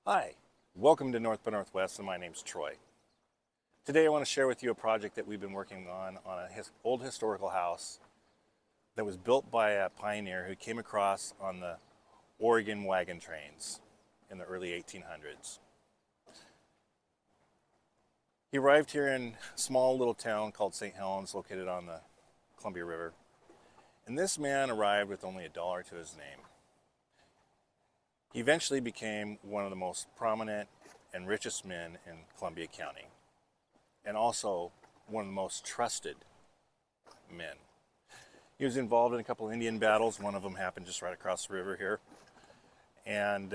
Hi, welcome to North by Northwest, and my name's Troy. Today I want to share with you a project that we've been working on an old historical house that was built by a pioneer who came across on the Oregon wagon trains in the early 1800s. He arrived here in a small little town called Saint Helens, located on the Columbia River. And this man arrived with only $1 to his name. He eventually became one of the most prominent and richest men in Columbia County, and also one of the most trusted men. He was involved in a couple of Indian battles. One of them happened just right across the river here. And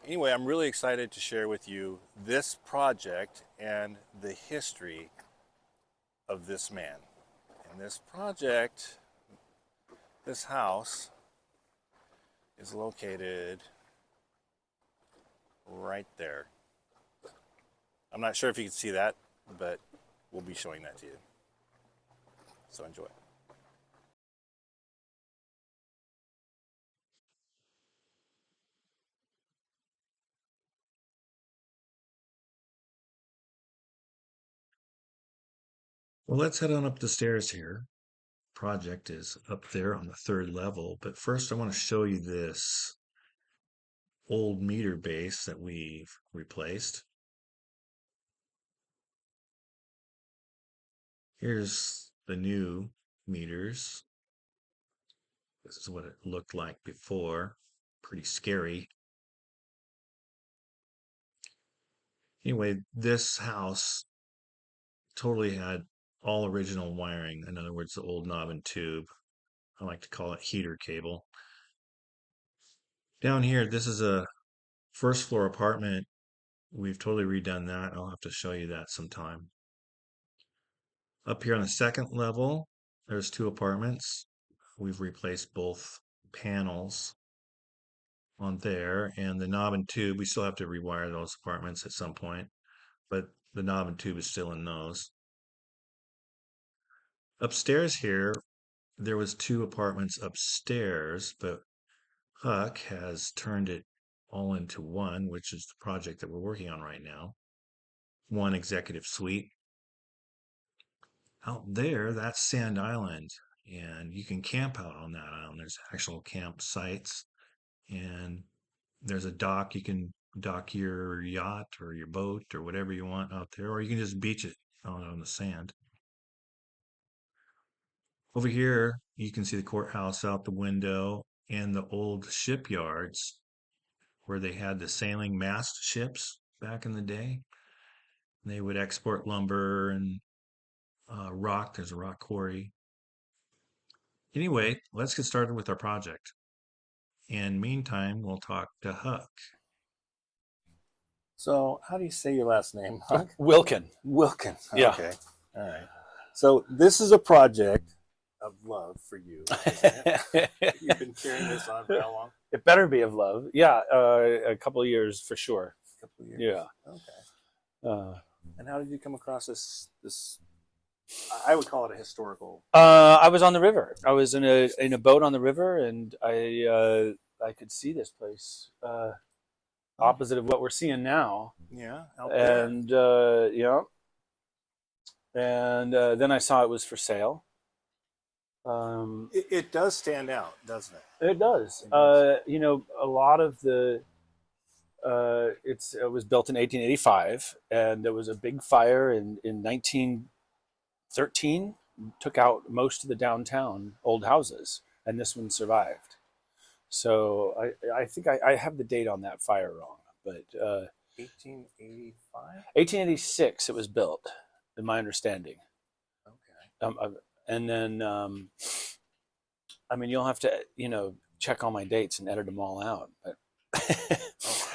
anyway, I'm really excited to share with you this project and the history of this man. And this project, this house, is located right there. I'm not sure if you can see that, but we'll be showing that to you. So enjoy. Well, let's head on up the stairs here. Project is up there on the third level, but first I want to show you this old meter base that we've replaced. Here's the new meters. This is what it looked like before. Pretty scary. Anyway, this house totally had all original wiring. In other words, the old knob and tube. I like to call it heater cable. Down here, this is a first floor apartment. We've totally redone that. I'll have to show you that sometime. Up here on the second level, there's two apartments. We've replaced both panels on there, and the knob and tube, we still have to rewire those apartments at some point, but the knob and tube is still in those. Upstairs here, there was two apartments upstairs, but Huck has turned it all into one, which is the project that we're working on right now. One executive suite. Out there, that's Sand Island, and you can camp out on that island. There's actual campsites, and there's a dock. You can dock your yacht or your boat or whatever you want out there, or you can just beach it out on the sand. Over here, you can see the courthouse out the window and the old shipyards where they had the sailing mast ships back in the day. They would export lumber and rock. There's a rock quarry. Anyway, let's get started with our project. And meantime, we'll talk to Huck. So, how do you say your last name, Huck? Wilkin. Wilkin. Yeah. Okay. All right. So, this is a project of love for you, isn't it? You've been carrying this on for how long? It better be of love. Yeah, a couple of years for sure. A couple of years. Yeah. Okay. And how did you come across this? I would call it a historical. I was on the river. I was in a boat on the river, and I could see this place opposite of what we're seeing now. Yeah. Out there. And yeah, and then I saw it was for sale. It does stand out, doesn't it? It does. You know, a lot of the it was built in 1885, and there was a big fire in 1913, took out most of the downtown old houses, and this one survived. So I think I have the date on that fire wrong, but 1885. 1886 it was built, in my understanding. Okay. And then I mean, you'll have to check all my dates and edit them all out, but.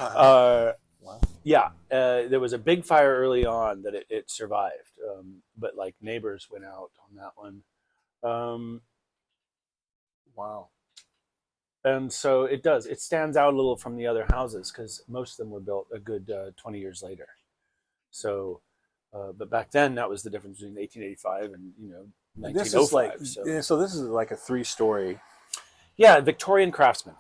Wow. Yeah, there was a big fire early on that it survived, but like neighbors went out on that one. Wow. And so it stands out a little from the other houses because most of them were built a good 20 years later. So, but back then that was the difference between 1885 and 1905. This is like so this is like a 3-story. yeah, Victorian craftsman.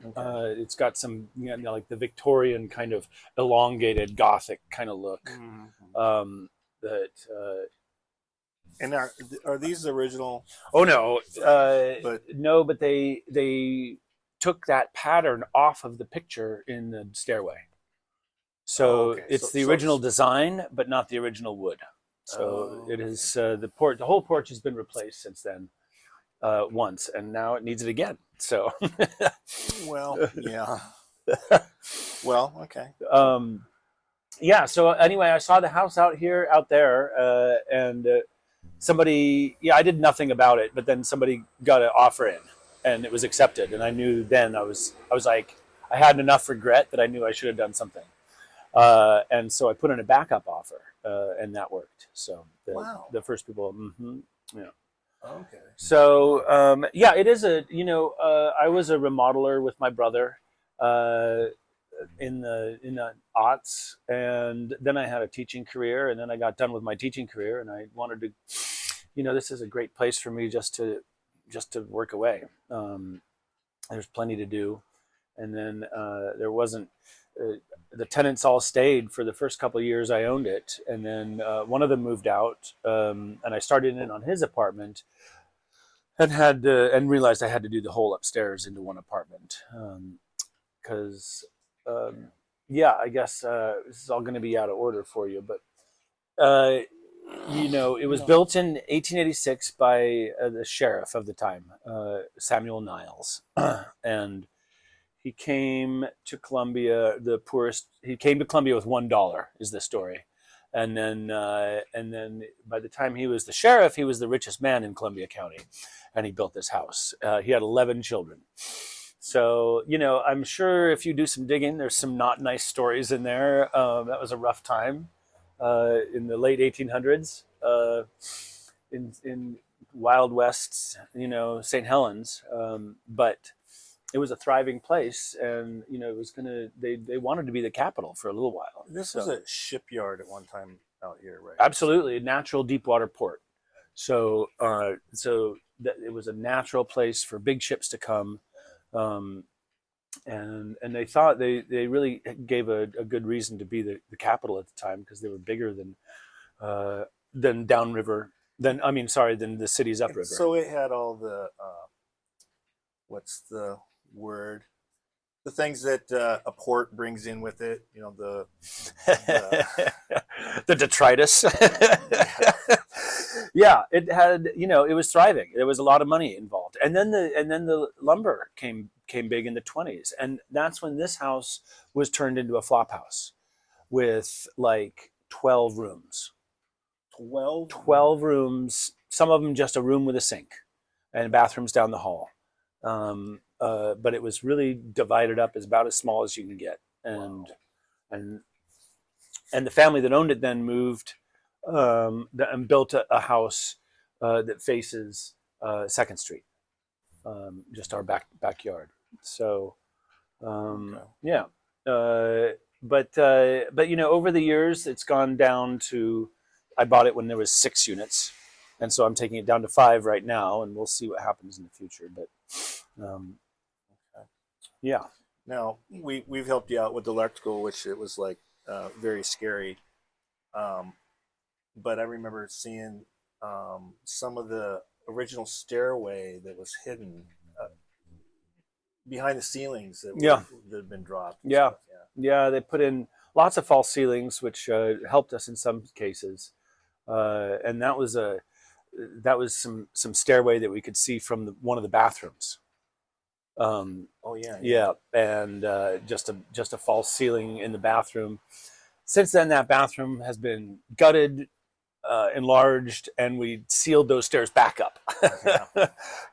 Okay. It's got some, like the Victorian kind of elongated Gothic kind of look. Mhm. That And are these original? Oh no, But no, but they took that pattern off of the picture in the stairway. oh, So okay. it's the original design, but not the original wood. So oh, it okay. is the whole porch has been replaced since then once, and now it needs it again. So Well, yeah. Well, okay. um, yeah. So anyway, I saw the house out there, and somebody, yeah, I did nothing about it, but then somebody got an offer in, and it was accepted, and I knew then I was like, I had enough regret that I knew I should have done something, and so I put in a backup offer, and that worked. So Wow. the first people, yeah. Okay. So yeah, it is a I was a remodeler with my brother. Uh, in the aughts, and then I had a teaching career, and then I got done with my teaching career, and I wanted to, this is a great place for me just to work away. There's plenty to do, and then there wasn't. The tenants all stayed for the first couple of years I owned it, and then one of them moved out, and I started in on his apartment, and realized I had to do the whole upstairs into one apartment, because yeah, I guess this is all going to be out of order for you, but it was No. built in 1886 by the sheriff of the time, Samuel Niles, and he came to Columbia the poorest. He came to Columbia with $1 is the story, and then by the time he was the sheriff, he was the richest man in Columbia County, and he built this house. He had 11 children. So, I'm sure if you do some digging, there's some not nice stories in there. That was a rough time in the late 1800s in Wild West, Saint Helens. But it was a thriving place, and it was they wanted to be the capital for a little while. This was a shipyard at one time out here, right? Absolutely, a natural deep water port. So it was a natural place for big ships to come. Um, and they thought they really gave a good reason to be the capital at the time, because they were bigger than downriver, than the cities upriver. So it had all the what's the word? The things that a port brings in with it, the the detritus. Yeah, it had, it was thriving. There was a lot of money involved, and then the lumber came big in the 20s, and that's when this house was turned into a flop house with like 12 rooms. 12 rooms. Some of them just a room with a sink, and bathrooms down the hall. But it was really divided up as about as small as you can get, and wow. and the family that owned it then moved and built a house that faces 2nd Street, just our backyard. So yeah, but over the years it's gone down to. I bought it when there was 6 units, and so I'm taking it down to 5 right now, and we'll see what happens in the future. But yeah. Now we've helped you out with the electrical, which it was like very scary. But I remember seeing some of the original stairway that was hidden behind the ceilings that had been dropped. Yeah. Stuff. Yeah, they put in lots of false ceilings, which helped us in some cases, and that was some stairway that we could see from one of the bathrooms. Yeah, and just a false ceiling in the bathroom. Since then, that bathroom has been gutted, enlarged, and we sealed those stairs back up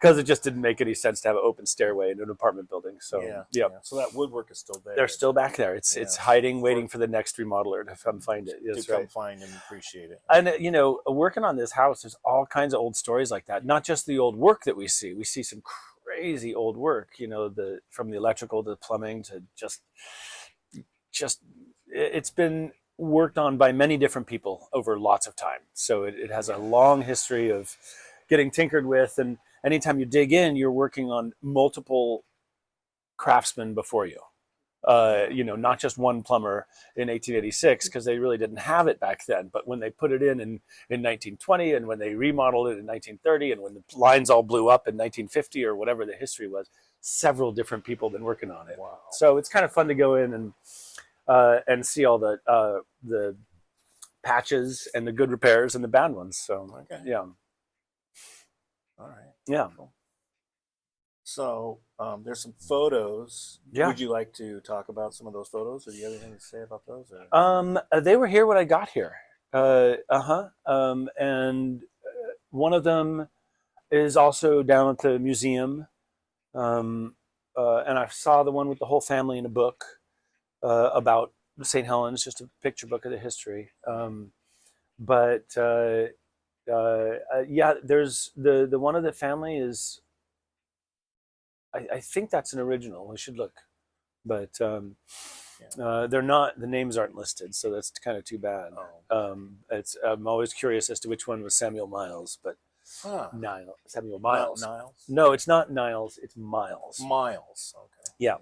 because it just didn't make any sense to have an open stairway in an apartment building. So So that woodwork is still there. They're still back there. It's hiding, waiting for the next remodeler to come find it. That's to come find and appreciate it. And working on this house, there's all kinds of old stories like that. Not just the old work that we see. We see some crazy old work. From the electrical to the plumbing to just it's been worked on by many different people over lots of time. So it has a long history of getting tinkered with, and anytime you dig in, you're working on multiple craftsmen before you. Not just one plumber in 1886, because they really didn't have it back then. But when they put it in 1920, and when they remodeled it in 1930, and when the lines all blew up in 1950 or whatever the history was, several different people have been working on it. Wow. So it's kind of fun to go in and see all the patches and the good repairs and the bad ones. So Okay. yeah, All right. yeah. Cool. So there's some photos. Yeah. Would you like to talk about some of those photos, or do you have anything to say about those? Or? They were here when I got here. And one of them is also down at the museum. And I saw the one with the whole family in a book about St. Helens, just a picture book of the history. Yeah, there's the one of the family is. I think that's an original. We should look, but they're not. The names aren't listed, so that's kind of too bad. Oh. I'm always curious as to which one was Samuel Miles, but Samuel Miles. Not Niles? No, it's not Niles. It's Miles. Miles. Okay. Yeah.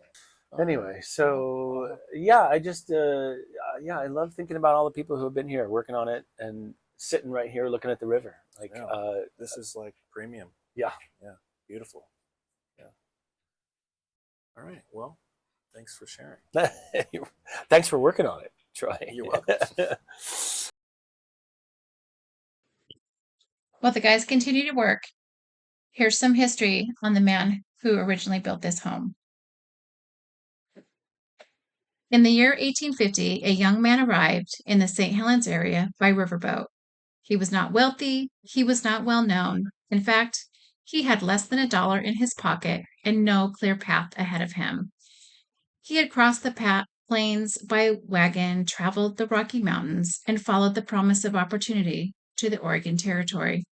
Anyway, so yeah, I just I love thinking about all the people who have been here working on it and sitting right here looking at the river. Like this is like premium. Yeah. Yeah. Beautiful. Yeah. All right. Well, thanks for sharing. Thanks for working on it, Troy. You're welcome. While the guys continue to work, here's some history on the man who originally built this home. In the year 1850, a young man arrived in the St. Helens area by riverboat. He was not wealthy, he was not well known. In fact, he had less than $1 in his pocket and no clear path ahead of him. He had crossed the plains by wagon, traveled the Rocky Mountains, and followed the promise of opportunity to the Oregon Territory,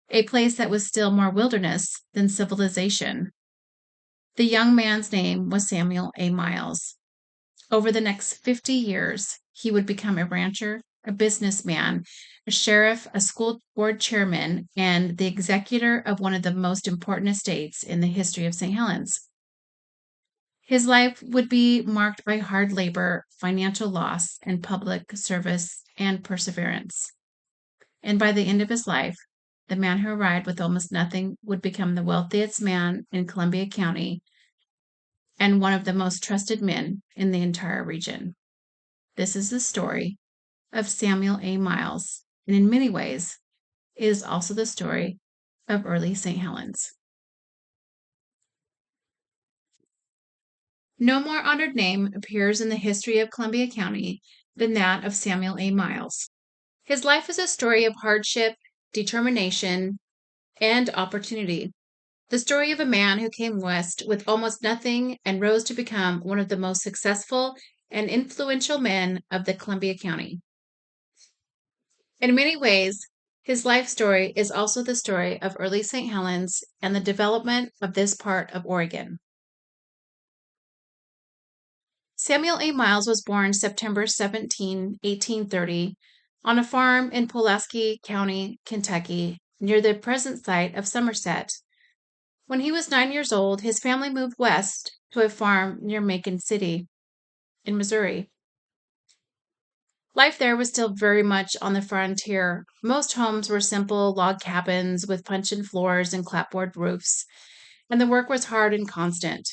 a place that was still more wilderness than civilization. The young man's name was Samuel A. Miles. Over the next 50 years, he would become a rancher, a businessman, a sheriff, a school board chairman, and the executor of one of the most important estates in the history of St. Helens. His life would be marked by hard labor, financial loss, and public service and perseverance. And by the end of his life, the man who arrived with almost nothing would become the wealthiest man in Columbia County and one of the most trusted men in the entire region. This is the story of Samuel A. Miles, and in many ways, it is also the story of early St. Helens. No more honored name appears in the history of Columbia County than that of Samuel A. Miles. His life is a story of hardship, determination, and opportunity. The story of a man who came west with almost nothing and rose to become one of the most successful and influential men of the Columbia County. In many ways, his life story is also the story of early St. Helens and the development of this part of Oregon. Samuel A. Miles was born September 17, 1830, on a farm in Pulaski County, Kentucky, near the present site of Somerset. When he was 9 years old, his family moved west to a farm near Macon City in Missouri. Life there was still very much on the frontier. Most homes were simple log cabins with puncheon floors and clapboard roofs, and the work was hard and constant.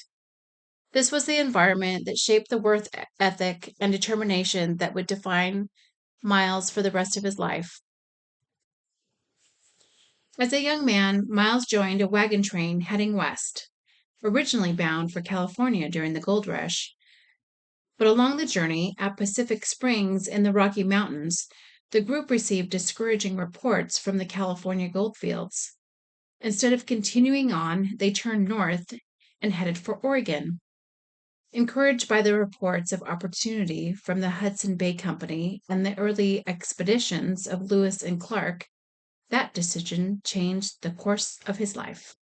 This was the environment that shaped the work ethic and determination that would define Miles for the rest of his life. As a young man, Miles joined a wagon train heading west, originally bound for California during the gold rush. But along the journey at Pacific Springs in the Rocky Mountains, the group received discouraging reports from the California goldfields. Instead of continuing on, they turned north and headed for Oregon. Encouraged by the reports of opportunity from the Hudson Bay Company and the early expeditions of Lewis and Clark, that decision changed the course of his life.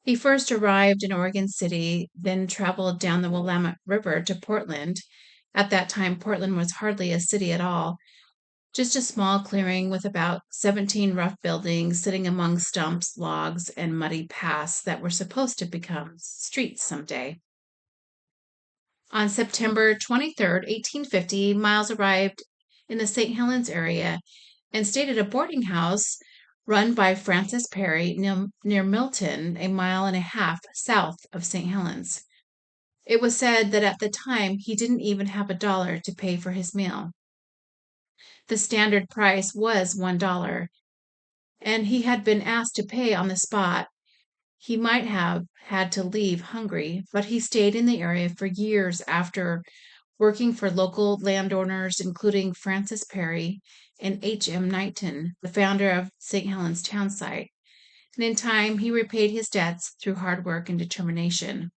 He first arrived in Oregon City, then traveled down the Willamette River to Portland. At that time, Portland was hardly a city at all, Just a small clearing with about 17 rough buildings sitting among stumps, logs, and muddy paths that were supposed to become streets someday. On September 23rd, 1850, Miles arrived in the St. Helens area and stayed at a boarding house run by Francis Perry near Milton, a mile and a half south of St. Helens. It was said that at the time he didn't even have $1 to pay for his meal. The standard price was $1, and he had been asked to pay on the spot. He might have had to leave hungry, but he stayed in the area for years after, working for local landowners, including Francis Perry and H.M. Knighton, the founder of St. Helens townsite. And in time, he repaid his debts through hard work and determination.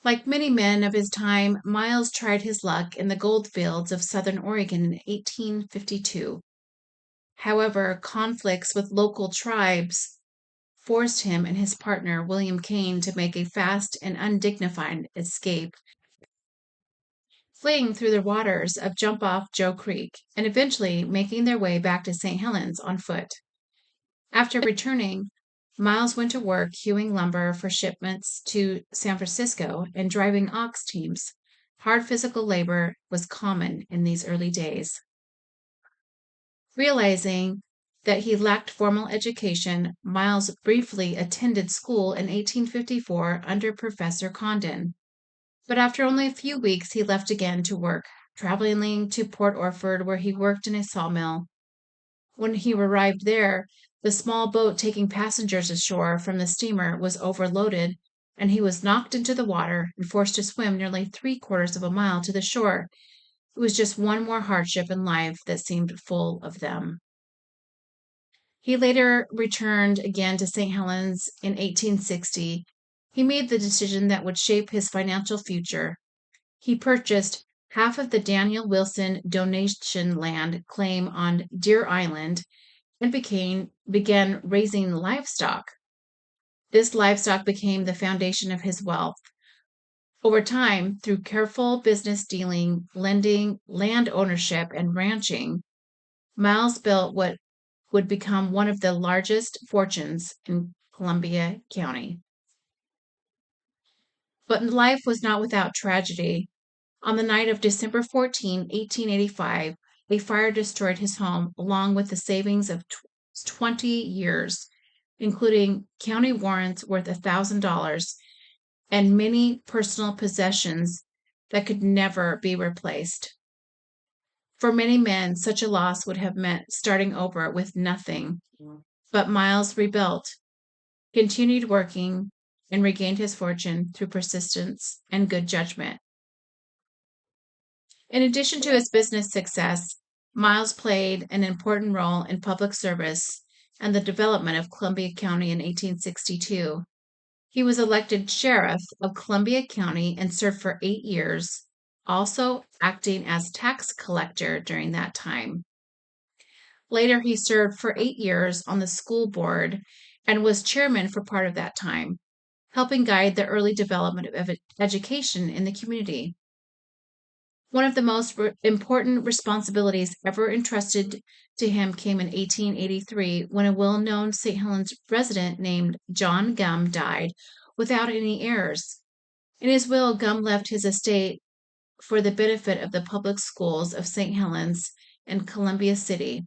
Like many men of his time, Miles tried his luck in the gold fields of southern Oregon in 1852. However, conflicts with local tribes forced him and his partner, William Kane, to make a fast and undignified escape, fleeing through the waters of Jump Off Joe Creek and eventually making their way back to St. Helens on foot. After returning, Miles went to work hewing lumber for shipments to San Francisco and driving ox teams. Hard physical labor was common in these early days. Realizing that he lacked formal education, Miles briefly attended school in 1854 under Professor Condon. But after only a few weeks, he left again to work, traveling to Port Orford, where he worked in a sawmill. When he arrived there, the small boat taking passengers ashore from the steamer was overloaded, and he was knocked into the water and forced to swim nearly 3/4 of a mile to the shore. It was just one more hardship in life that seemed full of them. He later returned again to St. Helens in 1860. He made the decision that would shape his financial future. He purchased half of the Daniel Wilson donation land claim on Deer Island and began raising livestock. This livestock became the foundation of his wealth. Over time, through careful business dealing, lending, land ownership, and ranching, Miles built what would become one of the largest fortunes in Columbia County. But life was not without tragedy. On the night of December 14, 1885, a fire destroyed his home along with the savings of 20 years, including county warrants worth $1,000 and many personal possessions that could never be replaced. For many men, such a loss would have meant starting over with nothing. But Miles rebuilt, continued working, and regained his fortune through persistence and good judgment. In addition to his business success, Miles played an important role in public service and the development of Columbia County in 1862. He was elected sheriff of Columbia County and served for 8 years, also acting as tax collector during that time. Later, he served for 8 years on the school board and was chairman for part of that time, helping guide the early development of education in the community. One of the most important responsibilities ever entrusted to him came in 1883 when a well-known St. Helens resident named John Gum died without any heirs. In his will, Gum left his estate for the benefit of the public schools of St. Helens and Columbia City.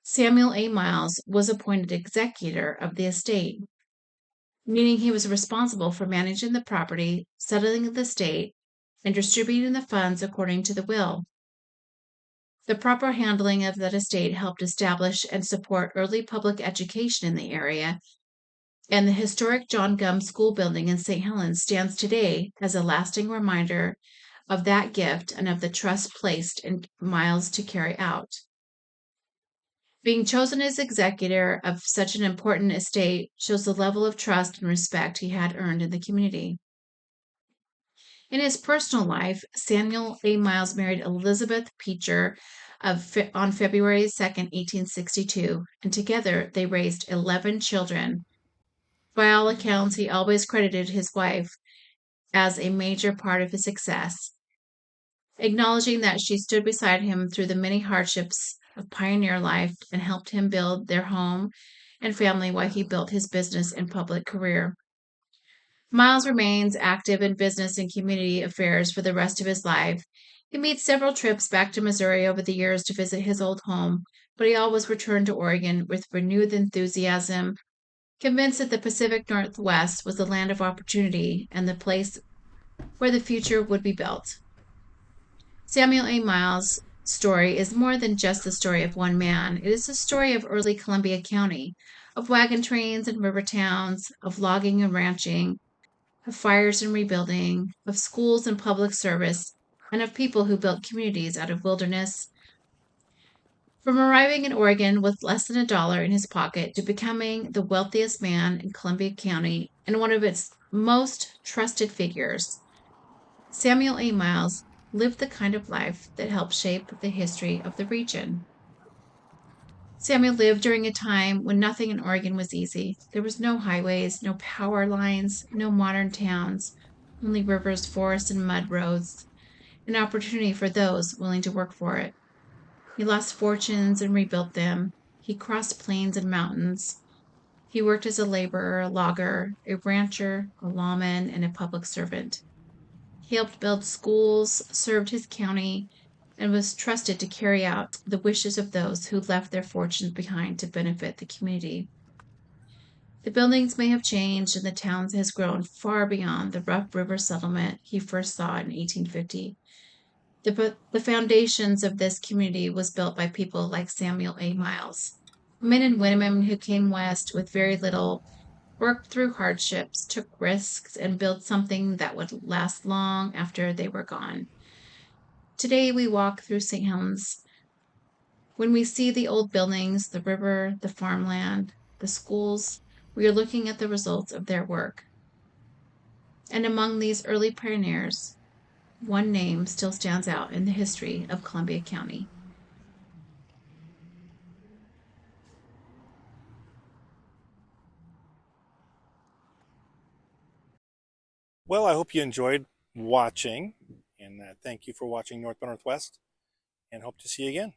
Samuel A. Miles was appointed executor of the estate, meaning he was responsible for managing the property, settling the estate, and distributing the funds according to the will. The proper handling of that estate helped establish and support early public education in the area, and the historic John Gum School building in St. Helens stands today as a lasting reminder of that gift and of the trust placed in Miles to carry out. Being chosen as executor of such an important estate shows the level of trust and respect he had earned in the community. In his personal life, Samuel A. Miles married Elizabeth Peacher on February 2nd, 1862, and together they raised 11 children. By all accounts, he always credited his wife as a major part of his success. acknowledging that she stood beside him through the many hardships of pioneer life and helped him build their home and family while he built his business and public career. Miles remains active in business and community affairs for the rest of his life. He made several trips back to Missouri over the years to visit his old home, but he always returned to Oregon with renewed enthusiasm, convinced that the Pacific Northwest was the land of opportunity and the place where the future would be built. Samuel A. Miles' story is more than just the story of one man. It is the story of early Columbia County, of wagon trains and river towns, of logging and ranching, of fires and rebuilding, of schools and public service, and of people who built communities out of wilderness. From arriving in Oregon with less than $1 in his pocket to becoming the wealthiest man in Columbia County and one of its most trusted figures, Samuel A. Miles lived the kind of life that helped shape the history of the region. Samuel lived during a time when nothing in Oregon was easy. There was no highways, no power lines, no modern towns, only rivers, forests, and mud roads, an opportunity for those willing to work for it. He lost fortunes and rebuilt them. He crossed plains and mountains. He worked as a laborer, a logger, a rancher, a lawman, and a public servant. He helped build schools, served his county, and was trusted to carry out the wishes of those who left their fortunes behind to benefit the community. The buildings may have changed, and the town has grown far beyond the rough river settlement he first saw in 1850. The foundations of this community was built by people like Samuel A. Miles, men and women who came west with very little, worked through hardships, took risks, and built something that would last long after they were gone. Today we walk through St. Helens. When we see the old buildings, the river, the farmland, the schools, we are looking at the results of their work. And among these early pioneers, one name still stands out in the history of Columbia County. Well, I hope you enjoyed watching, and thank you for watching North by Northwest, and hope to see you again.